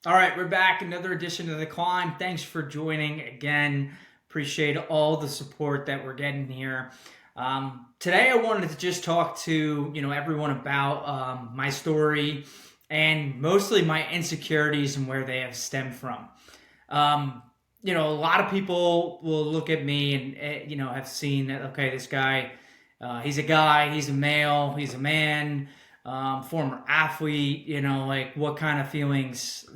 All right, we're back. Another edition of The Climb. Thanks for joining again. Appreciate all the support that we're getting here. Today, I wanted to just talk to everyone about my story and mostly my insecurities and where they have stemmed from. Um, a lot of people will look at me and have seen that. Okay, this guy, he's a guy, he's a male, he's a man, former athlete. Like what kind of feelings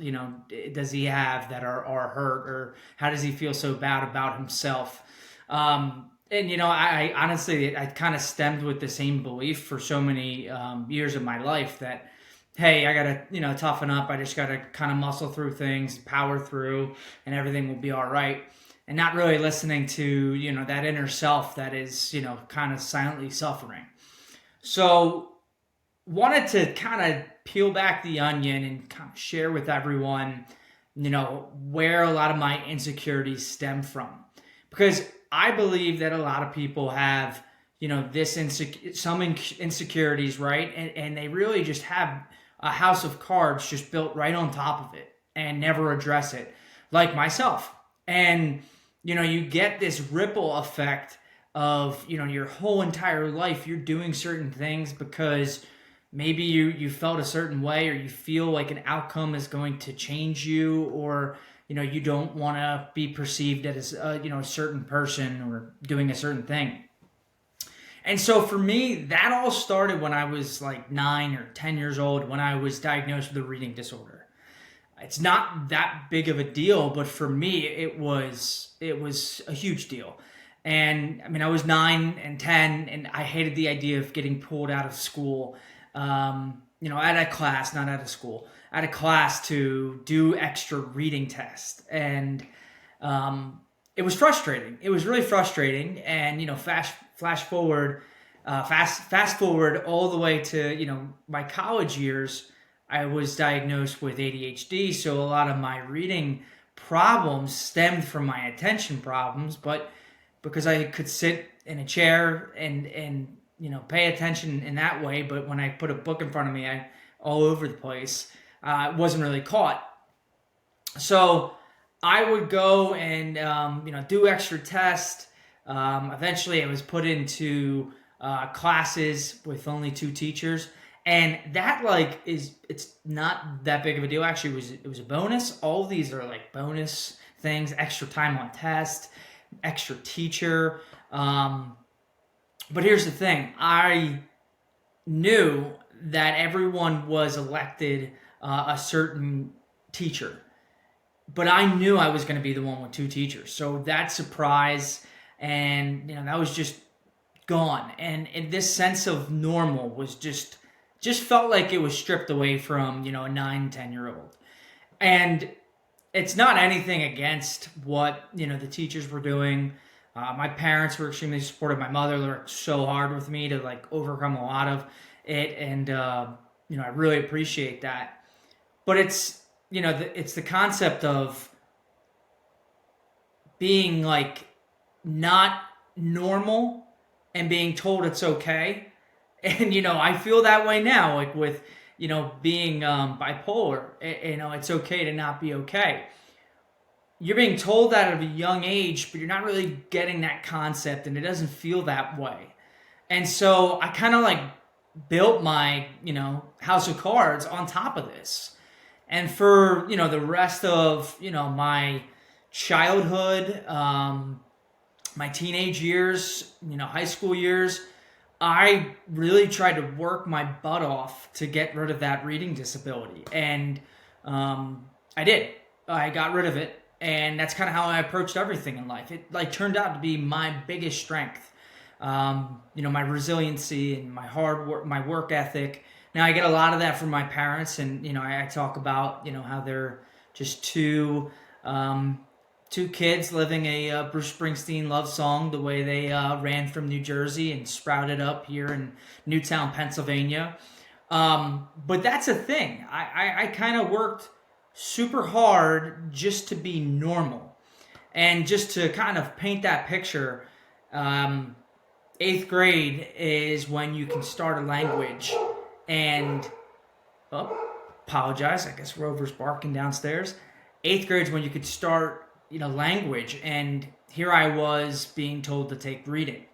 does he have that are hurt, or how does he feel so bad about himself? And I honestly, I kind of stemmed with the same belief for so many years of my life that hey, I gotta, toughen up. I just gotta kind of muscle through things, power through, and everything will be all right. And not really listening to, that inner self that is, kind of silently suffering. So, wanted to kind of peel back the onion and kind of share with everyone, where a lot of my insecurities stem from. Because I believe that a lot of people have, some insecurities, right? And they really just have a house of cards just built right on top of it and never address it, like myself. And you get this ripple effect of your whole entire life you're doing certain things because maybe you felt a certain way, or you feel like an outcome is going to change you, or you don't want to be perceived as a certain person or doing a certain thing. And so for me, that all started when I was like 9 or 10 years old, when I was diagnosed with a reading disorder. It's not that big of a deal, but for me, it was a huge deal. And I mean, I was 9 and 10, and I hated the idea of getting pulled out of school. At a class, not at a school, at a class to do extra reading tests, and it was frustrating. It was really frustrating, and fast forward all the way to my college years. I was diagnosed with ADHD, so a lot of my reading problems stemmed from my attention problems. But because I could sit in a chair and pay attention in that way, but when I put a book in front of me, I all over the place, wasn't really caught. So I would go and do extra tests. Eventually, I was put into classes with only two teachers, and that it's not that big of a deal. Actually, it was a bonus. All of these are like bonus things: extra time on test, extra teacher. But here's the thing: I knew that everyone was elected a certain teacher, but I knew I was going to be the one with two teachers. So that surprise and that was just gone, and this sense of normal was just felt like it was stripped away from a 9, 10 year old. And it's not anything against what the teachers were doing. My parents were extremely supportive. My mother worked so hard with me to like overcome a lot of it, and I really appreciate that. But it's the concept of being like not normal and being told it's okay. And I feel that way now, like with being bipolar. It's okay to not be okay. You're being told that at a young age, but you're not really getting that concept, and it doesn't feel that way. And so I kind of like built my house of cards on top of this. And for the rest of my childhood, my teenage years, high school years, I really tried to work my butt off to get rid of that reading disability, and I did. I got rid of it, and that's kind of how I approached everything in life. It like turned out to be my biggest strength. My resiliency and my hard work, my work ethic. Now I get a lot of that from my parents, and I talk about how they're just two kids living a Bruce Springsteen love song the way they ran from New Jersey and sprouted up here in Newtown, Pennsylvania. But that's a thing. I kind of worked super hard just to be normal. And just to kind of paint that picture, eighth grade is when you can start a language. And, oh. apologize. I guess Rover's barking downstairs. 8th grade is when you could start, language. And here I was being told to take reading.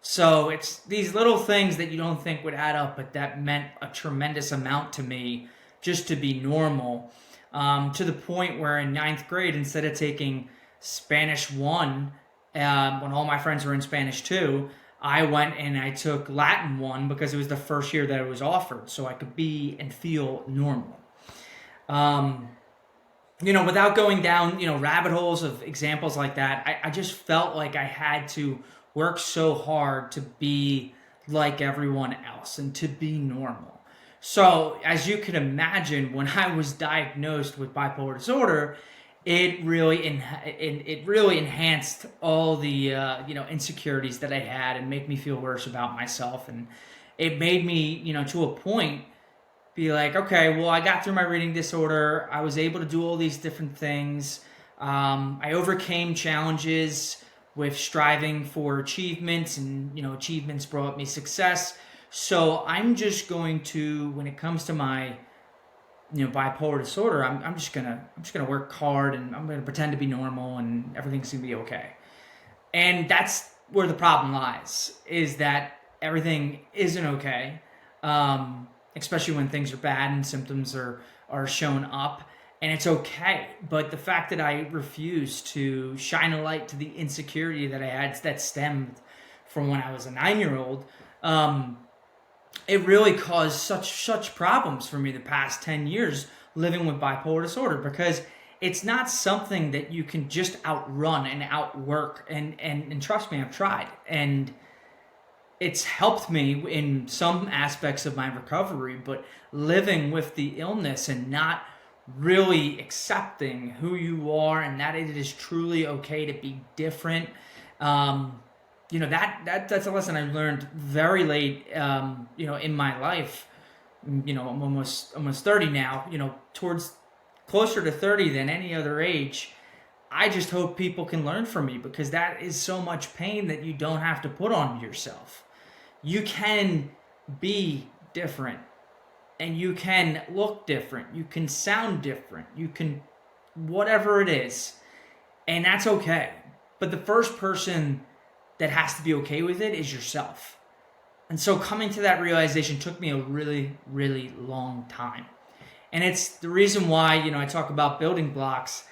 So it's these little things that you don't think would add up, but that meant a tremendous amount to me just to be normal. To the point where in 9th grade, instead of taking Spanish 1, when all my friends were in Spanish 2, I went and I took Latin 1 because it was the first year that it was offered, so I could be and feel normal. Um, Without going down, rabbit holes of examples like that, I just felt like I had to work so hard to be like everyone else and to be normal. So, as you can imagine, when I was diagnosed with bipolar disorder, it really enhanced all the insecurities that I had and make me feel worse about myself, and it made me to a point be like, okay, well, I got through my reading disorder. I was able to do all these different things. I overcame challenges with striving for achievements, and achievements brought me success. So I'm just going to, when it comes to my bipolar disorder, I'm just gonna work hard, and I'm gonna pretend to be normal, and everything's gonna be okay. And that's where the problem lies, is that everything isn't okay, especially when things are bad and symptoms are shown up, and it's okay. But the fact that I refuse to shine a light to the insecurity that I had that stemmed from when I was a 9-year old, it really caused such problems for me the past 10 years living with bipolar disorder, because it's not something that you can just outrun and outwork, and trust me, I've tried, and it's helped me in some aspects of my recovery. But living with the illness and not really accepting who you are, and that it is truly okay to be different, that's a lesson I learned very late, in my life. I'm almost 30 now. Towards closer to 30 than any other age. I just hope people can learn from me, because that is so much pain that you don't have to put on yourself. You can be different, and you can look different. You can sound different. You can, whatever it is, and that's okay. But the first person that has to be okay with it is yourself. And so coming to that realization took me a really, really long time. And it's the reason why, I talk about building blocks.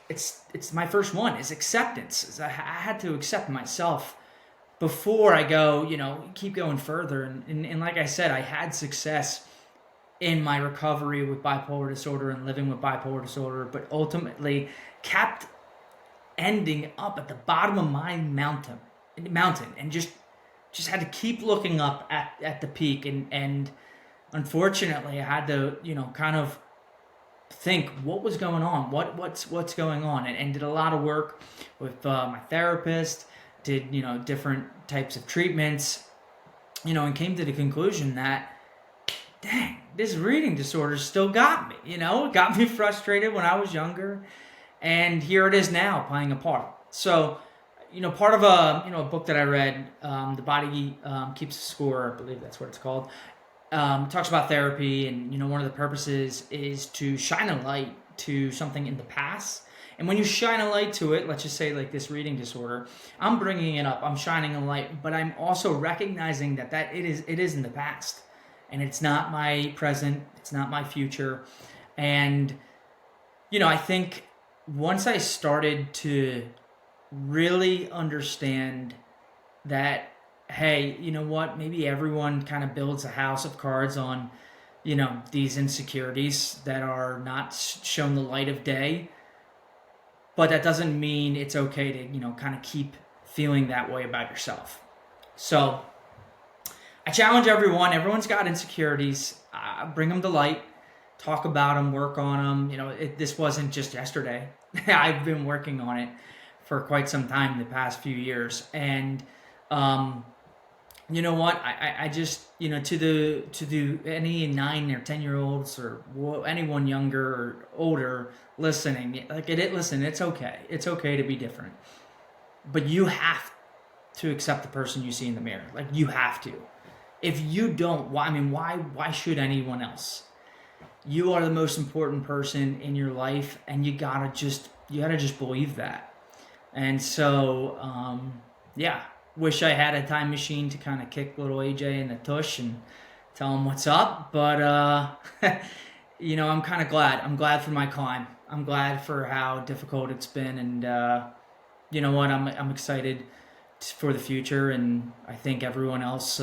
It's my first one is acceptance. I had to accept myself before I go, keep going further. And like I said, I had success in my recovery with bipolar disorder and living with bipolar disorder, but ultimately kept ending up at the bottom of my mountain, and just had to keep looking up at the peak. And unfortunately I had to, kind of think what was going on, what's going on, and did a lot of work with my therapist, did different types of treatments, and came to the conclusion that, dang, this reading disorder still got me. It got me frustrated when I was younger, and here it is now playing a part. So, part of a book that I read, The Body Keeps a Score, I believe that's what it's called. Talks about therapy, and one of the purposes is to shine a light to something in the past. And when you shine a light to it, let's just say like this reading disorder, I'm bringing it up, I'm shining a light, but I'm also recognizing that it is in the past, and it's not my present, it's not my future. And I think once I started to really understand that, hey, you know what, maybe everyone kind of builds a house of cards on these insecurities that are not shown the light of day, but that doesn't mean it's okay to kind of keep feeling that way about yourself. So I challenge everyone. Everyone's got insecurities. Bring them to light, talk about them, work on them. This wasn't just yesterday. I've been working on it for quite some time, the past few years. And you know what? I just, to any 9 or 10-year-olds or anyone younger or older listening, listen, it's okay. It's okay to be different. But you have to accept the person you see in the mirror. Like, you have to. If you don't, why should anyone else? you are the most important person in your life, and you gotta just believe that. And so, yeah, wish I had a time machine to kind of kick little AJ in the tush and tell him what's up. But I'm kind of glad. I'm glad for my climb. I'm glad for how difficult it's been, and you know what? I'm excited for the future, and I think everyone else,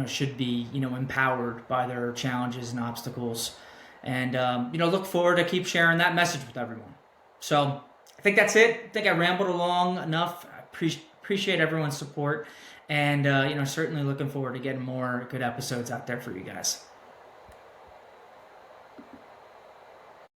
should be, empowered by their challenges and obstacles, and look forward to keep sharing that message with everyone. So I think that's it. I think I rambled along enough. I appreciate everyone's support, and certainly looking forward to getting more good episodes out there for you guys.